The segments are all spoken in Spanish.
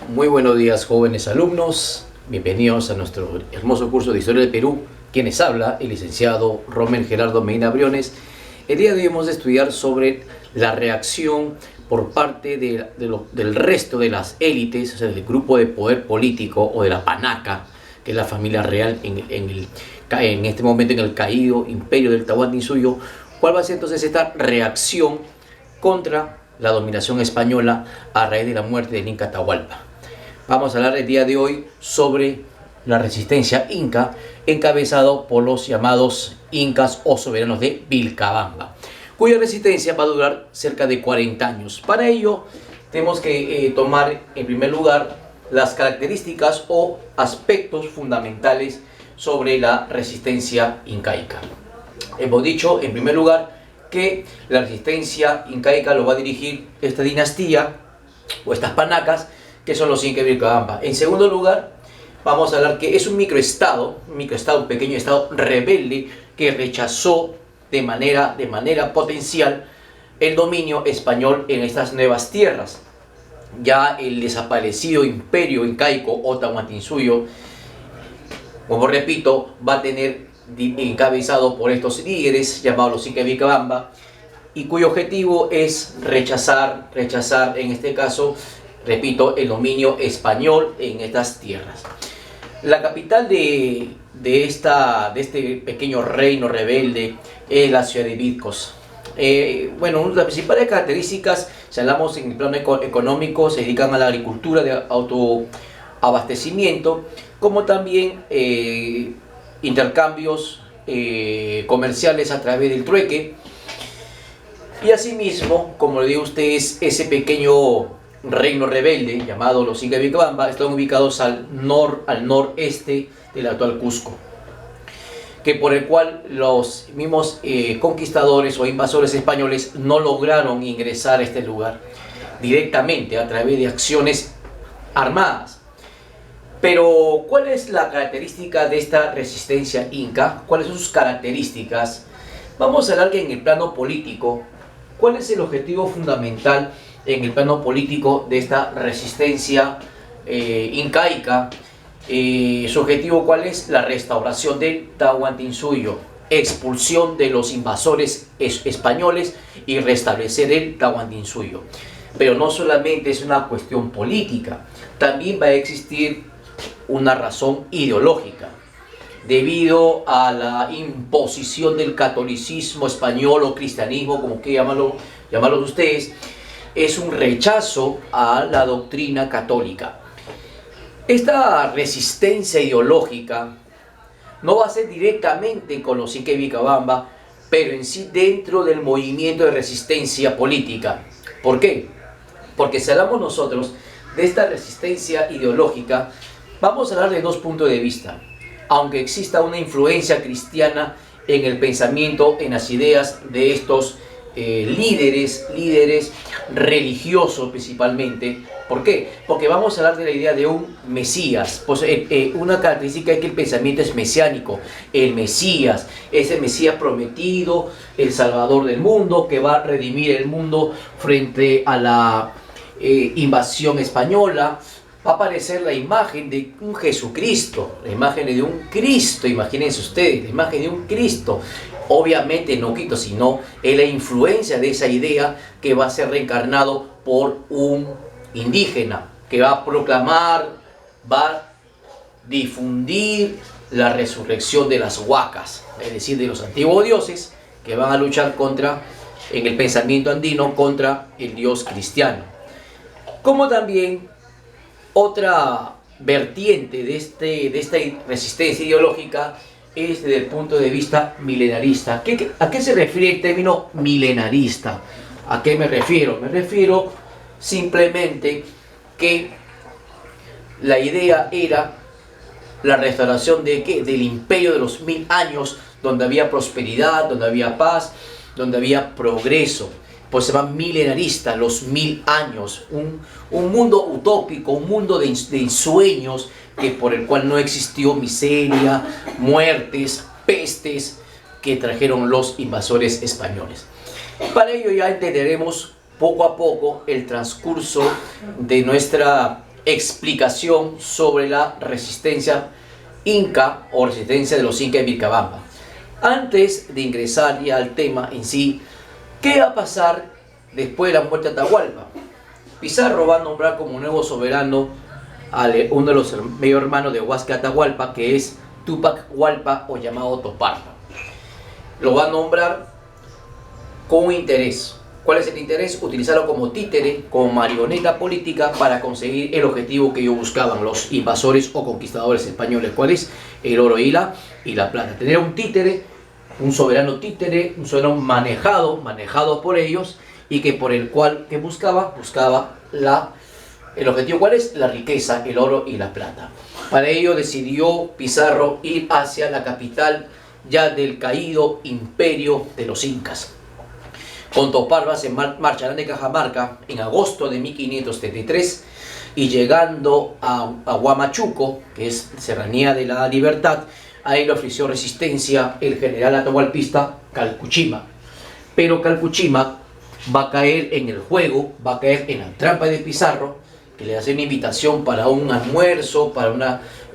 Muy buenos días, jóvenes alumnos. Bienvenidos a nuestro hermoso curso de Historia del Perú. Quienes habla, el licenciado Rommel Gerardo Medina Briones. El día de hoy vamos a estudiar sobre la reacción por parte del resto de las élites, o sea, del grupo de poder político o de la panaca, que es la familia real en este momento en el caído imperio del Tahuantinsuyo. ¿Cuál va a ser entonces esta reacción contra la dominación española a raíz de la muerte del Inca Atahualpa? Vamos a hablar el día de hoy sobre la resistencia inca, encabezado por los llamados incas o soberanos de Vilcabamba, cuya resistencia va a durar cerca de 40 años. Para ello tenemos que tomar en primer lugar las características o aspectos fundamentales sobre la resistencia incaica. Hemos dicho en primer lugar que la resistencia incaica lo va a dirigir esta dinastía o estas panacas, que son los incas de Vilcabamba. En segundo lugar, vamos a hablar que es un microestado, un pequeño estado rebelde que rechazó de manera potencial el dominio español en estas nuevas tierras. Ya el desaparecido imperio incaico o Tahuantinsuyo, como repito, va a tener encabezado por estos líderes llamados los incas de Vilcabamba, y cuyo objetivo es rechazar en este caso, repito, el dominio español en estas tierras. La capital de este pequeño reino rebelde es la ciudad de Vitcos. Una de las principales características, si hablamos en el plano económico, se dedican a la agricultura de autoabastecimiento, como también intercambios comerciales a través del trueque. Y asimismo, como le digo a ustedes, ese pequeño reino rebelde llamado los incas de Vilcabamba están ubicados al noreste del actual Cusco, por el cual los mismos conquistadores o invasores españoles no lograron ingresar a este lugar directamente a través de acciones armadas. Pero ¿cuál es la característica de esta resistencia inca? ¿Cuáles son sus características? Vamos a hablar que en el plano político, ¿cuál es el objetivo fundamental en el plano político de esta resistencia incaica? Su objetivo, ¿cuál es? La restauración del Tahuantinsuyo, expulsión de los invasores españoles y restablecer el Tahuantinsuyo. Pero no solamente es una cuestión política, también va a existir una razón ideológica. Debido a la imposición del catolicismo español o cristianismo, como que llamarlo ustedes, es un rechazo a la doctrina católica. Esta resistencia ideológica no va a ser directamente con los incas de Vilcabamba, pero en sí dentro del movimiento de resistencia política. ¿Por qué? Porque si hablamos nosotros de esta resistencia ideológica, vamos a hablar de dos puntos de vista. Aunque exista una influencia cristiana en el pensamiento, en las ideas de estos líderes religiosos principalmente. ¿Por qué? Porque vamos a hablar de la idea de un Mesías. Pues, una característica es que el pensamiento es mesiánico. El Mesías, ese Mesías prometido, el Salvador del mundo, que va a redimir el mundo frente a la invasión española. Va a aparecer la imagen de un Jesucristo, la imagen de un Cristo, imagínense ustedes, la imagen de un Cristo. Obviamente no Cristo, sino es la influencia de esa idea que va a ser reencarnado por un indígena, que va a proclamar, va a difundir la resurrección de las huacas, es decir, de los antiguos dioses que van a luchar en el pensamiento andino, contra el dios cristiano. Como también otra vertiente de esta resistencia ideológica es desde el punto de vista milenarista. ¿A qué se refiere el término milenarista? ¿A qué me refiero? Me refiero simplemente que la idea era la restauración del imperio de los 1000 años, donde había prosperidad, donde había paz, donde había progreso. Pues se llama milenarista, los 1000 años, un mundo utópico, un mundo de ensueños, por el cual no existió miseria, muertes, pestes que trajeron los invasores españoles. Para ello ya entenderemos poco a poco el transcurso de nuestra explicación sobre la resistencia inca o resistencia de los incas de Vilcabamba. Antes de ingresar ya al tema en sí, ¿qué va a pasar después de la muerte de Atahualpa? Pizarro va a nombrar como nuevo soberano a uno de los medio hermanos de Huáscar Atahualpa, que es Túpac Hualpa o llamado Toparpa. Lo va a nombrar con un interés. ¿Cuál es el interés? Utilizarlo como títere, como marioneta política para conseguir el objetivo que ellos buscaban, los invasores o conquistadores españoles. ¿Cuál es? El oro y la plata. Tener un títere, un soberano títere, un soberano manejado por ellos, y que por el cual que buscaba el objetivo. ¿Cuál es? La riqueza, el oro y la plata. Para ello decidió Pizarro ir hacia la capital ya del caído imperio de los incas. Con Toparpa se marcharán de Cajamarca en agosto de 1573 y llegando a Huamachuco, que es Serranía de la Libertad, ahí le ofreció resistencia el general atahualpista Calcuchima. Pero Calcuchima va a caer en el juego, va a caer en la trampa de Pizarro, que le hace una invitación para un almuerzo, para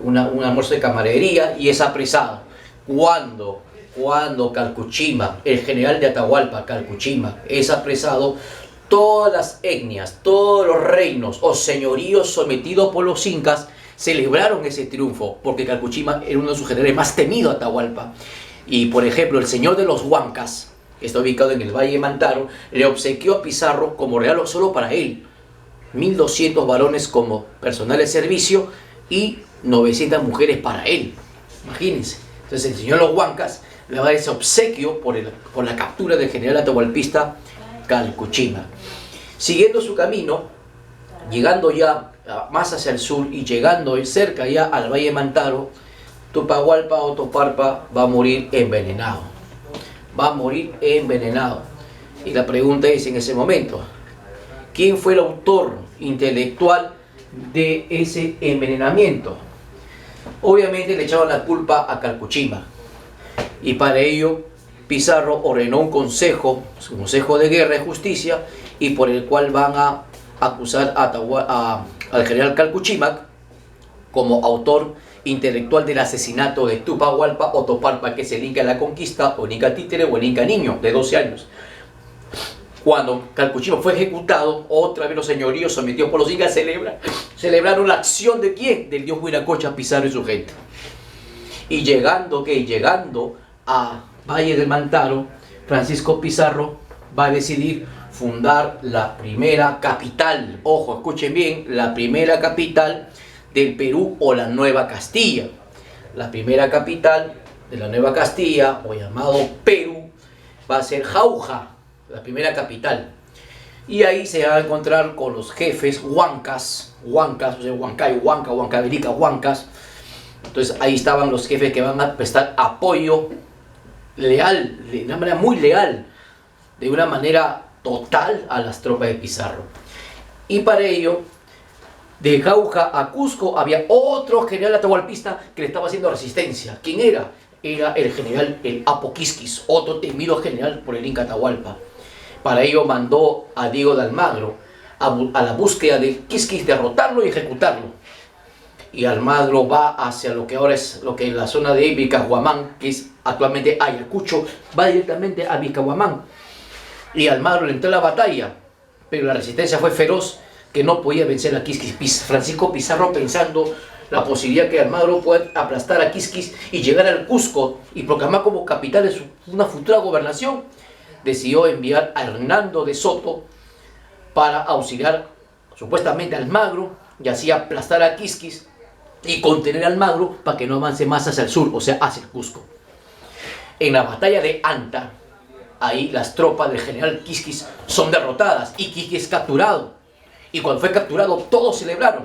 un almuerzo de camaradería, y es apresado. Cuando Calcuchima, el general de Atahualpa, Calcuchima, es apresado, todas las etnias, todos los reinos o señoríos sometidos por los incas celebraron ese triunfo, porque Calcuchima era uno de sus generales más temidos a Atahualpa. Y por ejemplo, el señor de los Huancas, que está ubicado en el Valle de Mantaro, le obsequió a Pizarro como regalo solo para él 1.200 varones como personal de servicio y 900 mujeres para él. Imagínense. Entonces el señor de los Huancas le va a dar ese obsequio por la captura del general atahualpista Calcuchima. Siguiendo su camino, llegando ya más hacia el sur y llegando cerca ya al Valle de Mantaro, Túpac Hualpa o Toparpa va a morir envenenado. Y la pregunta es en ese momento, ¿quién fue el autor intelectual de ese envenenamiento? Obviamente le echaban la culpa a Calcuchima. Y para ello Pizarro ordenó un consejo de guerra y justicia, y por el cual van a acusar al general Calcuchima como autor intelectual del asesinato de Túpac Hualpa o Toparpa, que es el Inca de la Conquista, o el Inca títere, o el Inca niño de 12 años. Cuando Calcuchima fue ejecutado, otra vez los señoríos sometidos por los incas celebraron la acción de ¿quién? Del dios Huiracocha, Pizarro y su gente. Y llegando a Valle del Mantaro, Francisco Pizarro va a decidir fundar la primera capital, ojo, escuchen bien, la primera capital del Perú o la Nueva Castilla. La primera capital de la Nueva Castilla, o llamado Perú, va a ser Jauja, la primera capital. Y ahí se va a encontrar con los jefes huancas, o sea, Huancay, Huanca, Huancavelica, Huancas. Entonces ahí estaban los jefes que van a prestar apoyo leal, de una manera muy leal, de una manera total a las tropas de Pizarro. Y para ello, de Jauja a Cusco había otro general atahualpista que le estaba haciendo resistencia. ¿Quién era? Era el general el Apo Quisquis, otro temido general por el Inca Atahualpa. Para ello mandó a Diego de Almagro a la búsqueda de Quisquis, derrotarlo y ejecutarlo. Y Almagro va hacia lo que ahora es la zona de Vilcahuamán, que es actualmente Ayacucho, va directamente a Vilcahuamán. Y Almagro le entró a la batalla, pero la resistencia fue feroz, que no podía vencer a Quisquis. Francisco Pizarro, pensando la posibilidad que Almagro pueda aplastar a Quisquis y llegar al Cusco y proclamar como capital de una futura gobernación, decidió enviar a Hernando de Soto para auxiliar supuestamente a Almagro y así aplastar a Quisquis y contener a Almagro para que no avance más hacia el sur, o sea, hacia el Cusco. En la batalla de Anta, ahí las tropas del general Quisquis son derrotadas y Quisquis es capturado. Y cuando fue capturado, todos celebraron.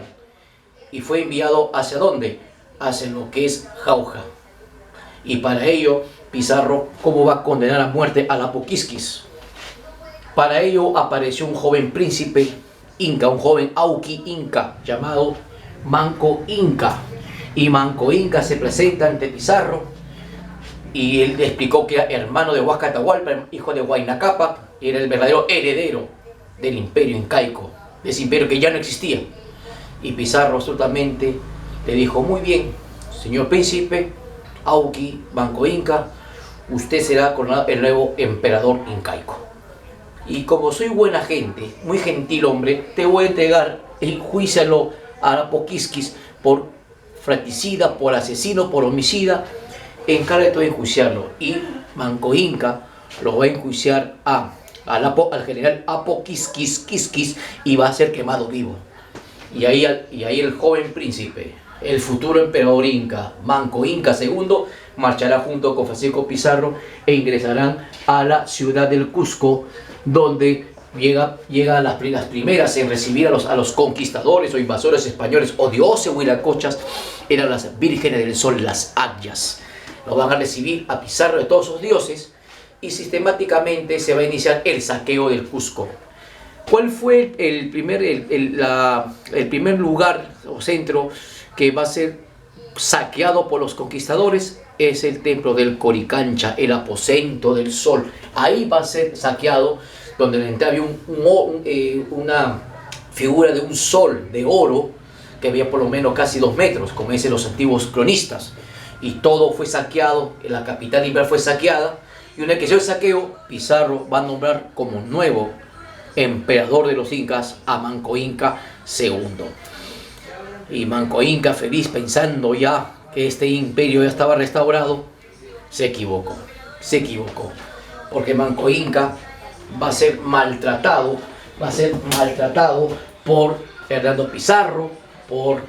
Y fue enviado ¿hacia dónde? Hacia lo que es Jauja. Y para ello, Pizarro, ¿cómo va a condenar a muerte al Apo Quisquis? Para ello apareció un joven príncipe inca, un joven Auqui inca, llamado Manco Inca. Y Manco Inca se presenta ante Pizarro y él le explicó que era hermano de Huáscar Atahualpa, hijo de Huayna Cápac, y era el verdadero heredero del imperio incaico, de ese imperio que ya no existía. Y Pizarro absolutamente le dijo: muy bien, señor príncipe Auqui Manco Inca, usted será coronado el nuevo emperador incaico. Y como soy buena gente, muy gentil hombre, te voy a entregar, enjuícialo a Apoquiskis por fratricida, por asesino, por homicida, encárgate de enjuiciarlo. Y Manco Inca lo va a enjuiciar al general Apoquiskis y va a ser quemado vivo. Y ahí el joven príncipe, el futuro emperador inca, Manco Inca II, marchará junto con Francisco Pizarro e ingresarán a la ciudad del Cusco, donde llega las primeras en recibir a los conquistadores o invasores españoles o dioses huiracochas, eran las vírgenes del sol, las Ayas. Lo van a recibir a Pizarro de todos sus dioses y sistemáticamente se va a iniciar el saqueo del Cusco. ¿Cuál fue el primer lugar o centro que va a ser saqueado por los conquistadores? Es el templo del Coricancha, el aposento del sol. Ahí va a ser saqueado, donde en la entrada había una figura de un sol de oro que había por lo menos casi 2 metros, como dicen los antiguos cronistas. Y todo fue saqueado, la capital imperial fue saqueada, y una vez que se hizo el saqueo, Pizarro va a nombrar como nuevo emperador de los incas a Manco Inca II. Y Manco Inca, feliz pensando ya que este imperio ya estaba restaurado, se equivocó, porque Manco Inca va a ser maltratado por Hernando Pizarro, por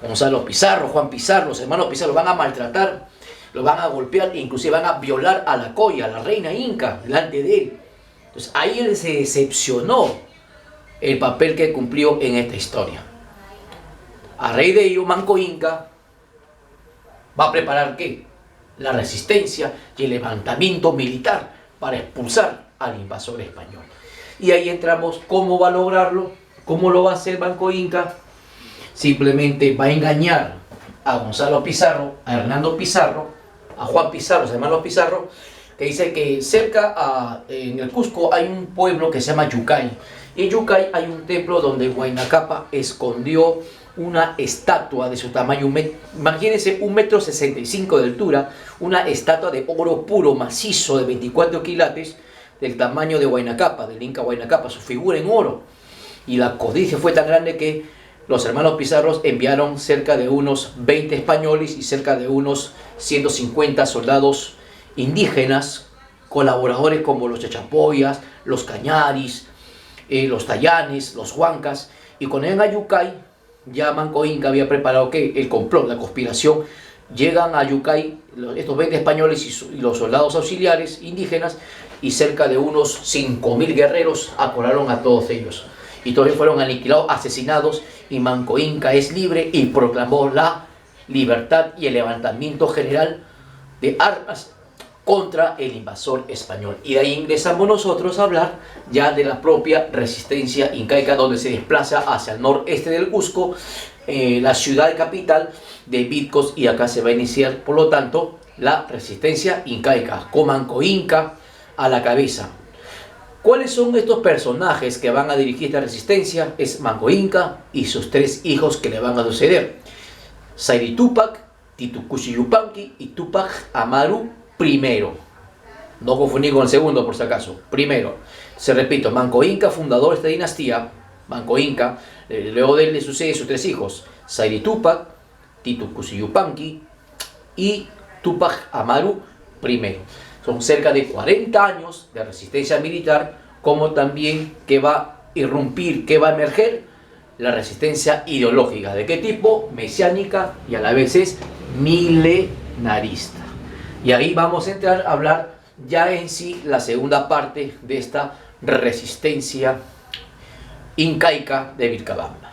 Gonzalo Pizarro, Juan Pizarro, los hermanos Pizarro. Lo van a maltratar, lo van a golpear, e inclusive van a violar a la Coya, a la reina inca, delante de él. Entonces ahí él se decepcionó el papel que cumplió en esta historia. A raíz de ello, Manco Inca va a preparar ¿qué? La resistencia y el levantamiento militar para expulsar al invasor español. Y ahí entramos, ¿cómo va a lograrlo? ¿Cómo lo va a hacer Manco Inca? Simplemente va a engañar a Gonzalo Pizarro, a Hernando Pizarro, a Juan Pizarro, los hermanos Pizarro, que dice que cerca en el Cusco hay un pueblo que se llama Yucay. Y en Yucay hay un templo donde Huayna Cápac escondió una estatua de su tamaño, imagínense, 1,65 m de altura, una estatua de oro puro, macizo, de 24 quilates, del tamaño de Huayna Cápac, del Inca Huayna Cápac, su figura en oro. Y la codicia fue tan grande que los hermanos Pizarros enviaron cerca de unos 20 españoles y cerca de unos 150 soldados indígenas, colaboradores como los Chachapoyas, los Cañaris, los Tayanes, los Huancas. Y con el Yucay, ya Manco Inca había preparado ¿qué? El complot, la conspiración. Llegan a Yucay estos 20 españoles y los soldados auxiliares indígenas, y cerca de unos 5.000 guerreros acorralaron a todos ellos. Y todos fueron aniquilados, asesinados, y Manco Inca es libre y proclamó la libertad y el levantamiento general de armas contra el invasor español. Y de ahí ingresamos nosotros a hablar ya de la propia resistencia incaica, donde se desplaza hacia el noreste del Cusco, la ciudad capital de Vitcos, y acá se va a iniciar, por lo tanto, la resistencia incaica, con Manco Inca a la cabeza. ¿Cuáles son estos personajes que van a dirigir esta resistencia? Es Manco Inca y sus 3 hijos que le van a suceder: Sayri Tupac, Titu Cusi Yupanqui y Tupac Amaru I. No confundir con el segundo, por si acaso. Primero, se repito, Manco Inca, fundador de esta dinastía. Manco Inca, luego de él le sucede sus 3 hijos: Sayri Tupac, Titu Cusi Yupanqui y Tupac Amaru I. Son cerca de 40 años de resistencia militar, como también que va a irrumpir, que va a emerger la resistencia ideológica. ¿De qué tipo? Mesiánica, y a la vez es milenarista. Y ahí vamos a entrar a hablar ya en sí la segunda parte de esta resistencia incaica de Vilcabamba.